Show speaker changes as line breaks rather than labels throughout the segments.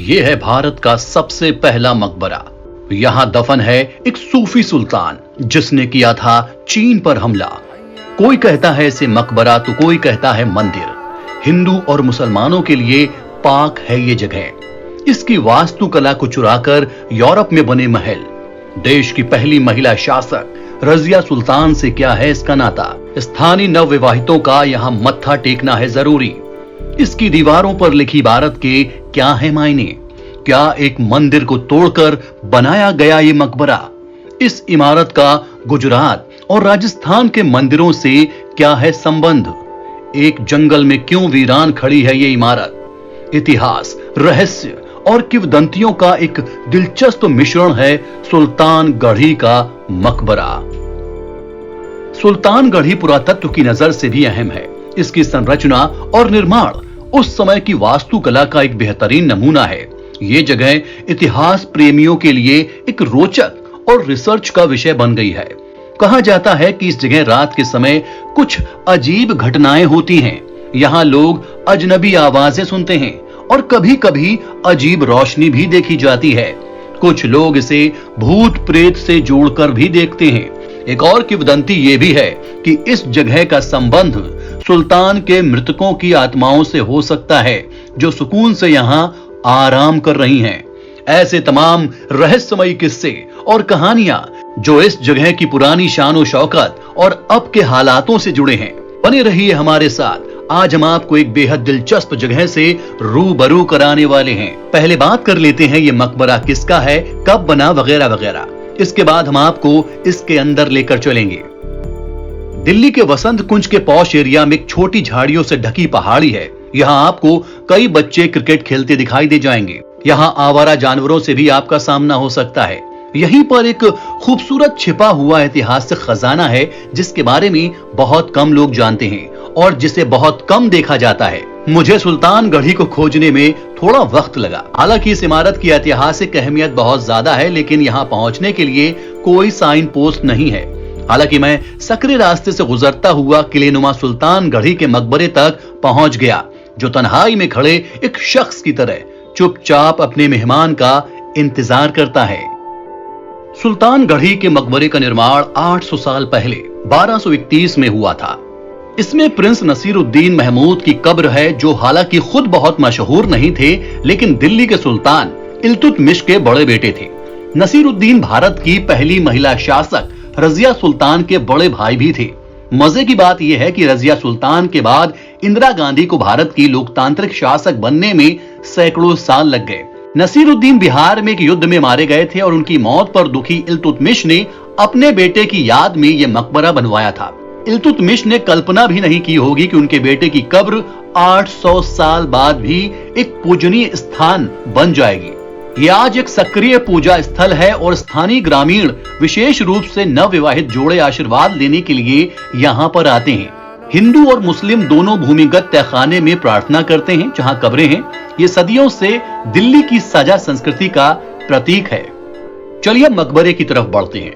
ये है भारत का सबसे पहला मकबरा। यहाँ दफन है एक सूफी सुल्तान जिसने किया था चीन पर हमला। कोई कहता है इसे मकबरा तो कोई कहता है मंदिर। हिंदू और मुसलमानों के लिए पाक है ये जगह। इसकी वास्तुकला को चुराकर यूरोप में बने महल, देश की पहली महिला शासक रजिया सुल्तान से क्या है इसका नाता। स्थानीय नवविवाहितों का यहाँ मत्था टेकना है जरूरी। इसकी दीवारों पर लिखी इबारत के क्या है मायने। क्या एक मंदिर को तोड़कर बनाया गया ये मकबरा। इस इमारत का गुजरात और राजस्थान के मंदिरों से क्या है संबंध। एक जंगल में क्यों वीरान खड़ी है ये इमारत। इतिहास, रहस्य और किंवदंतियों का एक दिलचस्प मिश्रण है सुल्तानगढ़ी का मकबरा। सुल्तानगढ़ी पुरातत्व की नजर से भी अहम है। इसकी संरचना और निर्माण उस समय की वास्तुकला का एक बेहतरीन नमूना है। ये जगह इतिहास प्रेमियों के लिए एक रोचक और रिसर्च का विषय बन गई है। कहा जाता है कि इस जगह रात के समय कुछ अजीब घटनाएं होती हैं। यहाँ लोग अजनबी आवाजें सुनते हैं और कभी-कभी अजीब रोशनी भी देखी जाती है। कुछ लोग इसे भूत प्रेत से जोड़कर भी देखते हैं। एक और किंवदंती ये भी है कि इस जगह का संबंध सुल्तान के मृतकों की आत्माओं से हो सकता है जो सुकून से यहाँ आराम कर रही हैं। ऐसे तमाम रहस्यमयी किस्से और कहानियां जो इस जगह की पुरानी शान शौकत और अब के हालातों से जुड़े हैं। बने रहिए हमारे साथ। आज हम आपको एक बेहद दिलचस्प जगह से रूबरू कराने वाले हैं। पहले बात कर लेते हैं ये मकबरा किसका है, कब बना, वगैरह वगैरह। इसके बाद हम आपको इसके अंदर लेकर चलेंगे। दिल्ली के वसंत कुंज के पॉश एरिया में एक छोटी झाड़ियों से ढकी पहाड़ी है। यहाँ आपको कई बच्चे क्रिकेट खेलते दिखाई दे जाएंगे। यहाँ आवारा जानवरों से भी आपका सामना हो सकता है। यहीं पर एक खूबसूरत छिपा हुआ ऐतिहासिक खजाना है जिसके बारे में बहुत कम लोग जानते हैं और जिसे बहुत कम देखा जाता है। मुझे सुल्तानगढ़ी को खोजने में थोड़ा वक्त लगा। हालांकि इस इमारत की ऐतिहासिक अहमियत बहुत ज्यादा है, लेकिन यहाँ पहुंचने के लिए कोई साइन पोस्ट नहीं है। हालांकि मैं सकरे रास्ते से गुजरता हुआ किलेनुमा सुल्तानगढ़ी के मकबरे तक पहुंच गया, जो तन्हाई में खड़े एक शख्स की तरह चुपचाप अपने मेहमान का इंतजार करता है। सुल्तानगढ़ी के मकबरे का निर्माण 800 साल पहले 1231 में हुआ था। इसमें प्रिंस नसीरुद्दीन महमूद की कब्र है, जो हालांकि खुद बहुत मशहूर नहीं थे, लेकिन दिल्ली के सुल्तान इल्तुतमिश के बड़े बेटे थे। नसीरुद्दीन भारत की पहली महिला शासक रजिया सुल्तान के बड़े भाई भी थे। मजे की बात यह है कि रजिया सुल्तान के बाद इंदिरा गांधी को भारत की लोकतांत्रिक शासक बनने में सैकड़ों साल लग गए। नसीरुद्दीन बिहार में एक युद्ध में मारे गए थे और उनकी मौत पर दुखी इल्तुतमिश ने अपने बेटे की याद में यह मकबरा बनवाया था। इल्तुतमिश ने कल्पना भी नहीं की होगी कि उनके बेटे की कब्र 800 साल बाद भी एक पूजनीय स्थान बन जाएगी। ये आज एक सक्रिय पूजा स्थल है और स्थानीय ग्रामीण विशेष रूप से नवविवाहित जोड़े आशीर्वाद लेने के लिए यहाँ पर आते हैं। हिंदू और मुस्लिम दोनों भूमिगत तहखाने में प्रार्थना करते हैं जहाँ कब्रें हैं। ये सदियों से दिल्ली की साझा संस्कृति का प्रतीक है। चलिए मकबरे की तरफ बढ़ते हैं।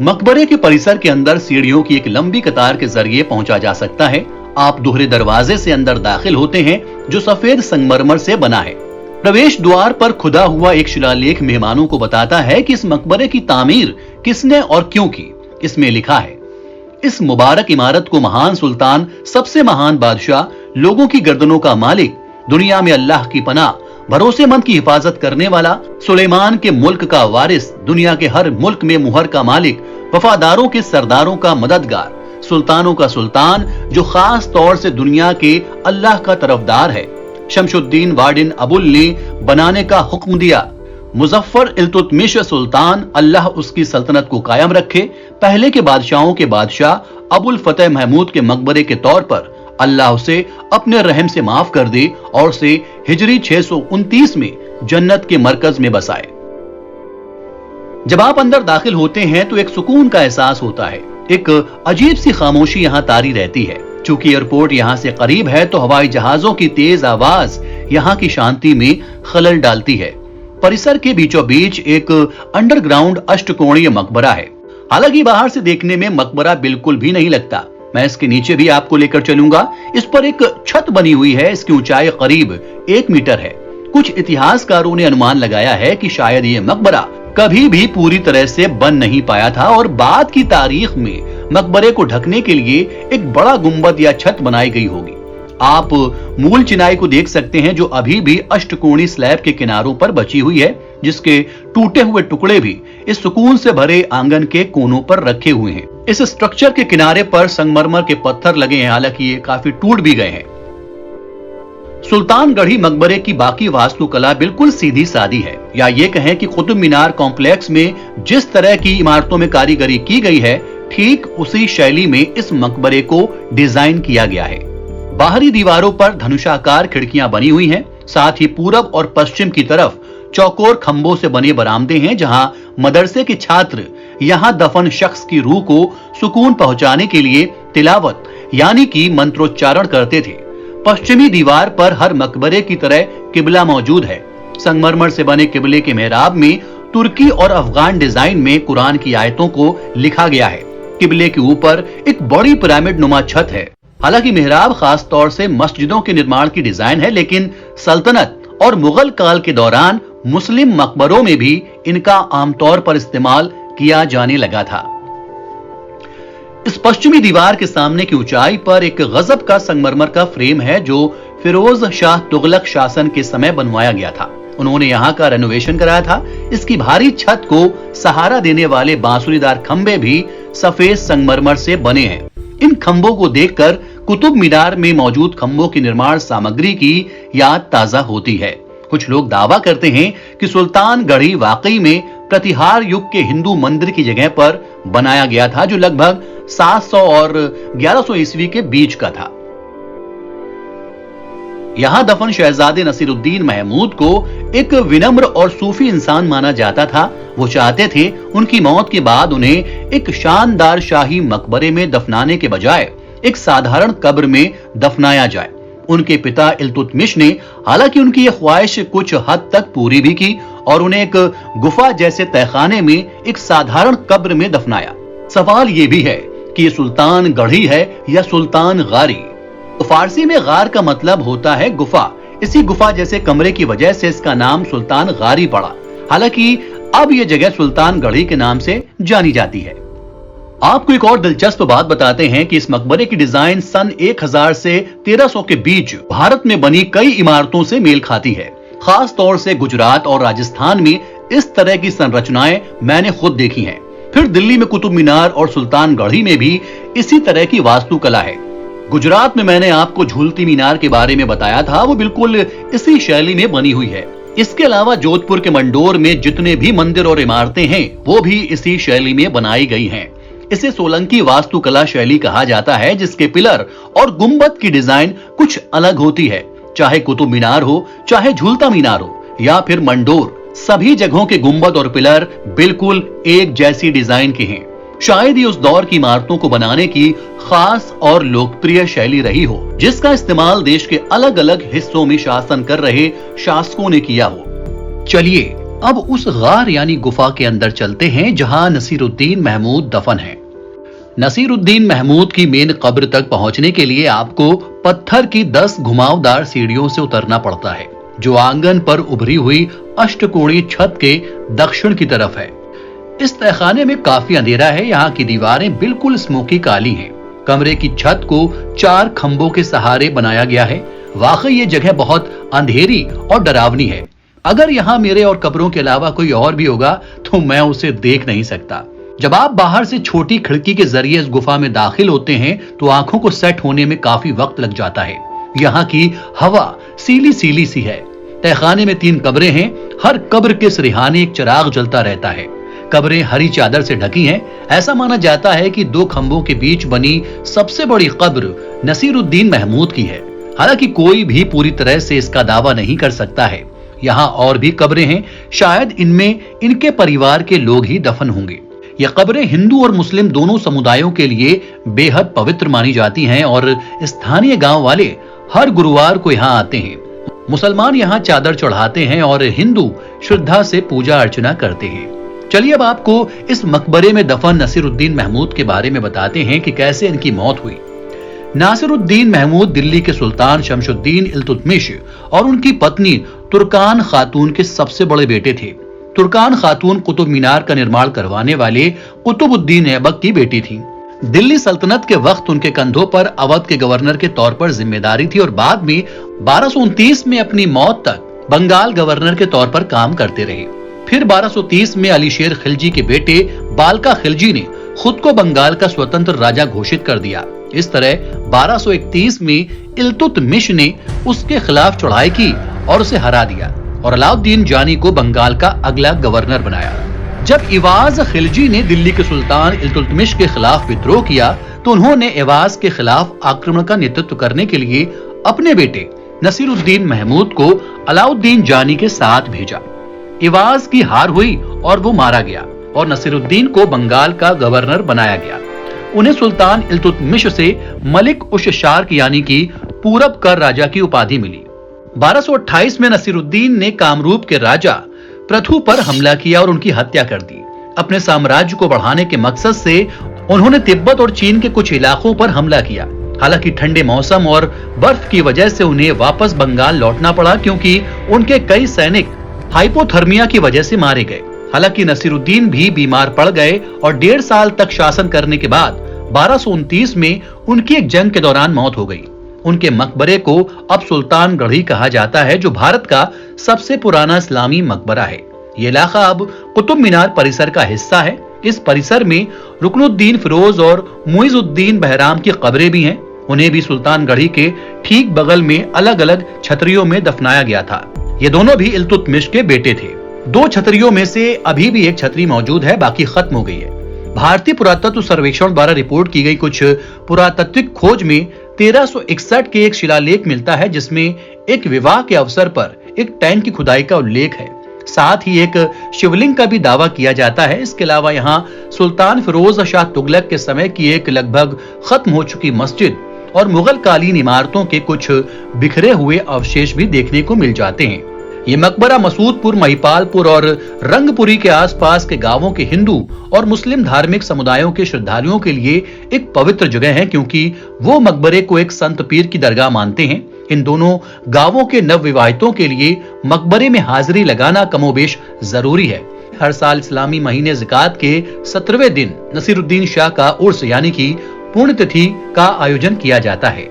मकबरे के परिसर के अंदर सीढ़ियों की एक लंबी कतार के जरिए पहुंचा जा सकता है। आप दोहरे दरवाजे से अंदर दाखिल होते हैं जो सफेद संगमरमर से बना है। प्रवेश द्वार पर खुदा हुआ एक शिलालेख मेहमानों को बताता है कि इस मकबरे की तामीर किसने और क्यों की। इसमें लिखा है, इस मुबारक इमारत को महान सुल्तान, सबसे महान बादशाह, लोगों की गर्दनों का मालिक, दुनिया में अल्लाह की पनाह, भरोसेमंद की हिफाजत करने वाला, सुलेमान के मुल्क का वारिस, दुनिया के हर मुल्क में मुहर का मालिक, वफादारों के सरदारों का मददगार, सुल्तानों का सुल्तान, जो खास तौर से दुनिया के अल्लाह का तरफदार है, शमशुद्दीन वाडिन अबुल ने बनाने का हुक्म दिया। मुजफ्फर इल्तुतमिश सुल्तान, अल्लाह उसकी सल्तनत को कायम रखे, पहले के बादशाहों के बादशाह अबुल फतेह महमूद के मकबरे के तौर पर अल्लाह उसे अपने रहम से माफ कर दे और उसे हिजरी 629 में जन्नत के मरकज में बसाए। जब आप अंदर दाखिल होते हैं तो एक सुकून का एहसास होता है। एक अजीब सी खामोशी यहाँ तारी रहती है। चूंकि एयरपोर्ट यहाँ से करीब है तो हवाई जहाजों की तेज आवाज यहाँ की शांति में खलल डालती है। परिसर के बीचों बीच एक अंडरग्राउंड अष्टकोणीय मकबरा है। हालांकि बाहर से देखने में मकबरा बिल्कुल भी नहीं लगता। मैं इसके नीचे भी आपको लेकर चलूंगा। इस पर एक छत बनी हुई है। इसकी ऊंचाई करीब 1 मीटर है। कुछ इतिहासकारों ने अनुमान लगाया है कि शायद ये मकबरा कभी भी पूरी तरह से बन नहीं पाया था और बाद की तारीख में मकबरे को ढकने के लिए एक बड़ा गुंबद या छत बनाई गई होगी। आप मूल चिनाई को देख सकते हैं जो अभी भी अष्टकोणीय स्लैब के किनारों पर बची हुई है, जिसके टूटे हुए टुकड़े भी इस सुकून से भरे आंगन के कोनों पर रखे हुए हैं। इस स्ट्रक्चर के किनारे पर संगमरमर के पत्थर लगे हैं, हालांकि ये काफी टूट भी गए हैं। सुल्तानगढ़ी मकबरे की बाकी वास्तुकला बिल्कुल सीधी सादी है, या ये कहें कि कुतुब मीनार कॉम्प्लेक्स में जिस तरह की इमारतों में कारीगरी की गई है, ठीक उसी शैली में इस मकबरे को डिजाइन किया गया है। बाहरी दीवारों पर धनुषाकार खिड़कियां बनी हुई हैं, साथ ही पूरब और पश्चिम की तरफ चौकोर खंभों से बने बरामदे हैं, जहां मदरसे के छात्र यहां दफन शख्स की रूह को सुकून पहुंचाने के लिए तिलावत यानी कि मंत्रोच्चारण करते थे। पश्चिमी दीवार पर हर मकबरे की तरह किबला मौजूद है। संगमरमर से बने किबले के मेहराब में तुर्की और अफगान डिजाइन में कुरान की आयतों को लिखा गया है। किबले के ऊपर एक बड़ी पिरामिड नुमा छत है। हालांकि मेहराब खास तौर से मस्जिदों के निर्माण की डिजाइन है, लेकिन सल्तनत और मुगल काल के दौरान मुस्लिम मकबरों में भी इनका आमतौर पर इस्तेमाल किया जाने लगा था। इस पश्चिमी दीवार के सामने की ऊंचाई पर एक गजब का संगमरमर का फ्रेम है, जो फिरोज शाह तुगलक शासन के समय बनवाया गया था। उन्होंने यहाँ का रेनोवेशन कराया था। इसकी भारी छत को सहारा देने वाले बांसुरीदार खंभे भी सफेद संगमरमर से बने हैं। इन खंभों को देखकर कुतुब मीनार में मौजूद खंभों की निर्माण सामग्री की याद ताजा होती है। कुछ लोग दावा करते हैं कि सुल्तानगढ़ी वाकई में प्रतिहार युग के हिंदू मंदिर की जगह पर बनाया गया था, जो लगभग 700 और 1100 ईस्वी के बीच का था। यहां दफन शहजादे नसीरुद्दीन महमूद को एक विनम्र और सूफी इंसान माना जाता था। वो चाहते थे उनकी मौत के बाद उन्हें एक शानदार शाही मकबरे में दफनाने के बजाय एक साधारण कब्र में दफनाया जाए। उनके पिता इल्तुतमिश ने हालांकि उनकी यह ख्वाहिश कुछ हद तक पूरी भी की और उन्हें एक गुफा जैसे तहखाने में एक साधारण कब्र में दफनाया। सवाल यह भी है कि ये सुल्तान गढ़ी है या सुल्तान गारी। तो फारसी में गार का मतलब होता है गुफा। इसी गुफा जैसे कमरे की वजह से इसका नाम सुल्तान गारी पड़ा। हालांकि अब यह जगह सुल्तान गढ़ी के नाम से जानी जाती है। आपको एक और दिलचस्प बात बताते हैं कि इस मकबरे की डिजाइन सन 1000 से 1300 के बीच भारत में बनी कई इमारतों से मेल खाती है। खास तौर से गुजरात और राजस्थान में इस तरह की संरचनाएं मैंने खुद देखी हैं। फिर दिल्ली में कुतुब मीनार और सुल्तानगढ़ी में भी इसी तरह की वास्तुकला है। गुजरात में मैंने आपको झूलती मीनार के बारे में बताया था, वो बिल्कुल इसी शैली में बनी हुई है। इसके अलावा जोधपुर के मंडोर में जितने भी मंदिर और इमारतें हैं वो भी इसी शैली में बनाई गई हैं। इसे सोलंकी वास्तुकला शैली कहा जाता है, जिसके पिलर और गुंबद की डिजाइन कुछ अलग होती है। चाहे कुतुब मीनार हो, चाहे झूलता मीनार हो या फिर मंडोर, सभी जगहों के गुंबद और पिलर बिल्कुल एक जैसी डिजाइन के हैं। शायद ही उस दौर की इमारतों को बनाने की खास और लोकप्रिय शैली रही हो, जिसका इस्तेमाल देश के अलग अलग हिस्सों में शासन कर रहे शासकों ने किया हो। चलिए अब उस गार यानी गुफा के अंदर चलते हैं जहां नसीरुद्दीन महमूद दफन है। नसीरुद्दीन महमूद की मेन कब्र तक पहुंचने के लिए आपको पत्थर की 10 घुमावदार सीढ़ियों से उतरना पड़ता है, जो आंगन पर उभरी हुई अष्टकोणीय छत के दक्षिण की तरफ है। इस तहखाने में काफी अंधेरा है। यहाँ की दीवारें बिल्कुल स्मोकी काली हैं। कमरे की छत को 4 खंभों के सहारे बनाया गया है। वाकई ये जगह बहुत अंधेरी और डरावनी है। अगर यहाँ मेरे और कब्रों के अलावा कोई और भी होगा तो मैं उसे देख नहीं सकता। जब आप बाहर से छोटी खिड़की के जरिए इस गुफा में दाखिल होते हैं तो आंखों को सेट होने में काफी वक्त लग जाता है। यहाँ की हवा सीली सीली सी है। तहखाने में 3 कब्रें हैं। हर कब्र के सिरहाने एक चिराग जलता रहता है। कब्रें हरी चादर से ढकी हैं। ऐसा माना जाता है कि 2 खंभों के बीच बनी सबसे बड़ी कब्र नसीरुद्दीन महमूद की है। हालांकि कोई भी पूरी तरह से इसका दावा नहीं कर सकता है। यहाँ और भी कब्रें हैं, शायद इनमें इनके परिवार के लोग ही दफन होंगे। ये कब्रें हिंदू और मुस्लिम दोनों समुदायों के लिए बेहद पवित्र मानी जाती हैं और स्थानीय गांव वाले हर गुरुवार को यहाँ आते हैं। मुसलमान यहाँ चादर चढ़ाते हैं और हिंदू श्रद्धा से पूजा अर्चना करते हैं। चलिए अब आपको इस मकबरे में दफन नसीरुद्दीन महमूद के बारे में बताते हैं कि कैसे इनकी मौत हुई। नासिरुद्दीन महमूद दिल्ली के सुल्तान शमशुद्दीन इल्तुतमिश और उनकी पत्नी तुर्कान खातून के सबसे बड़े बेटे थे। तुर्कान खातून कुतुब मीनार का निर्माण करवाने वाले कुतुबुद्दीन ऐबक की बेटी थी। दिल्ली सल्तनत के वक्त उनके कंधों पर अवध के गवर्नर के तौर पर जिम्मेदारी थी और बाद में 1229 में अपनी मौत तक बंगाल गवर्नर के तौर पर काम करते रहे। फिर 1230 में अली शेर खिलजी के बेटे बालका खिलजी ने खुद को बंगाल का स्वतंत्र राजा घोषित कर दिया। इस तरह 1231 में इल्तुतमिश ने उसके खिलाफ चढ़ाई की और उसे हरा दिया और अलाउद्दीन जानी को बंगाल का अगला गवर्नर बनाया। जब इवाज खिलजी ने दिल्ली के सुल्तान इल्तुतमिश के खिलाफ विद्रोह किया तो उन्होंने इवाज के खिलाफ आक्रमण का नेतृत्व करने के लिए अपने बेटे नसीरुद्दीन महमूद को अलाउद्दीन जानी के साथ भेजा। इवाज की हार हुई और वो मारा गया और नसीरुद्दीन को बंगाल का गवर्नर बनाया गया। उन्हें सुल्तान इल्तुतमिश से मलिक उश शार्क यानी कि पूरब कर राजा की उपाधि मिली। 1228 में नसीरुद्दीन ने कामरूप के राजा प्रथु पर हमला किया और उनकी हत्या कर दी। अपने साम्राज्य को बढ़ाने के मकसद से उन्होंने तिब्बत और चीन के कुछ इलाकों पर हमला किया। हालांकि ठंडे मौसम और बर्फ की वजह से उन्हें वापस बंगाल लौटना पड़ा क्योंकि उनके कई सैनिक हाइपोथर्मिया की वजह से मारे गए। हालांकि नसीरुद्दीन भी बीमार पड़ गए और 1.5 साल तक शासन करने के बाद 1229 में उनकी एक जंग के दौरान मौत हो गई। उनके मकबरे को अब सुल्तान गढ़ी कहा जाता है, जो भारत का सबसे पुराना इस्लामी मकबरा है। ये इलाका अब कुतुब मीनार परिसर का हिस्सा है। इस परिसर में रुकनुद्दीन फिरोज और मुइजुद्दीन बहराम की कब्रें भी हैं। उन्हें भी सुल्तान गढ़ी के ठीक बगल में अलग अलग छतरियों में दफनाया गया था। ये दोनों भी इल्तुतमिश के बेटे थे। 2 छतरियों में से अभी भी एक छतरी मौजूद है, बाकी खत्म हो गई है। भारतीय पुरातत्व सर्वेक्षण द्वारा रिपोर्ट की गई कुछ पुरातात्विक खोज में 1361 के एक शिलालेख मिलता है, जिसमें एक विवाह के अवसर पर एक टैंक की खुदाई का उल्लेख है। साथ ही एक शिवलिंग का भी दावा किया जाता है। इसके अलावा यहाँ सुल्तान फिरोज शाह तुगलक के समय की एक लगभग खत्म हो चुकी मस्जिद और मुगल कालीन इमारतों के कुछ बिखरे हुए अवशेष भी देखने को मिल जाते हैं। ये मकबरा मसूदपुर, महिपालपुर और रंगपुरी के आसपास के गांवों के हिंदू और मुस्लिम धार्मिक समुदायों के श्रद्धालुओं के लिए एक पवित्र जगह है, क्योंकि वो मकबरे को एक संत पीर की दरगाह मानते हैं। इन दोनों गांवों के नवविवाहितों के लिए मकबरे में हाजिरी लगाना कमोबेश जरूरी है। हर साल इस्लामी महीने ज़िकात के 17वें दिन नसीरुद्दीन शाह का उर्स यानी कि पुण्यतिथि का आयोजन किया जाता है।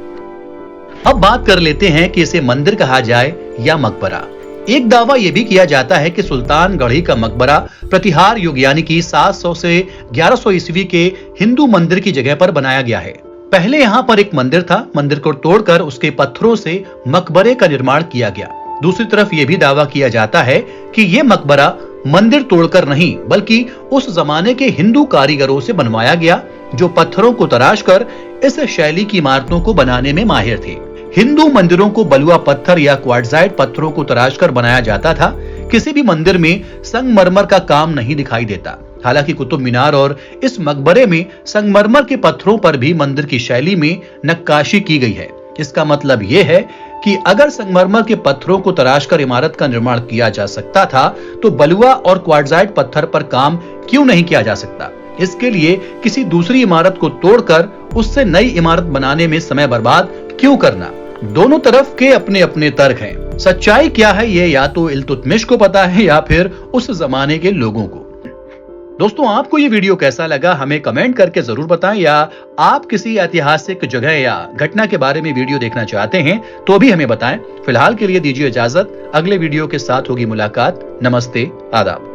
अब बात कर लेते हैं कि इसे मंदिर कहा जाए या मकबरा। एक दावा यह भी किया जाता है कि सुल्तान गढ़ी का मकबरा प्रतिहार युग यानी कि 700 से 1100 ईस्वी के हिंदू मंदिर की जगह पर बनाया गया है। पहले यहाँ पर एक मंदिर था। मंदिर को तोड़कर उसके पत्थरों से मकबरे का निर्माण किया गया। दूसरी तरफ यह भी दावा किया जाता है कि यह मकबरा मंदिर तोड़कर नहीं, बल्कि उस जमाने के हिंदू कारीगरों से बनवाया गया, जो पत्थरों को तराशकर इस शैली की इमारतों को बनाने में माहिर थे। हिंदू मंदिरों को बलुआ पत्थर या क्वार्ट्जाइट पत्थरों को तराशकर बनाया जाता था। किसी भी मंदिर में संगमरमर का काम नहीं दिखाई देता। हालांकि कुतुब मीनार और इस मकबरे में संगमरमर के पत्थरों पर भी मंदिर की शैली में नक्काशी की गई है। इसका मतलब यह है कि अगर संगमरमर के पत्थरों को तराशकर इमारत का निर्माण किया जा सकता था, तो बलुआ और क्वार्ट्जाइट पत्थर पर काम क्यों नहीं किया जा सकता। इसके लिए किसी दूसरी इमारत को तोड़कर उससे नई इमारत बनाने में समय बर्बाद क्यों करना। दोनों तरफ के अपने अपने तर्क हैं। सच्चाई क्या है ये या तो इल्तुतमिश को पता है या फिर उस जमाने के लोगों को। दोस्तों, आपको ये वीडियो कैसा लगा हमें कमेंट करके जरूर बताएं, या आप किसी ऐतिहासिक जगह या घटना के बारे में वीडियो देखना चाहते हैं तो भी हमें बताएं। फिलहाल के लिए दीजिए इजाजत। अगले वीडियो के साथ होगी मुलाकात। नमस्ते, आदाब।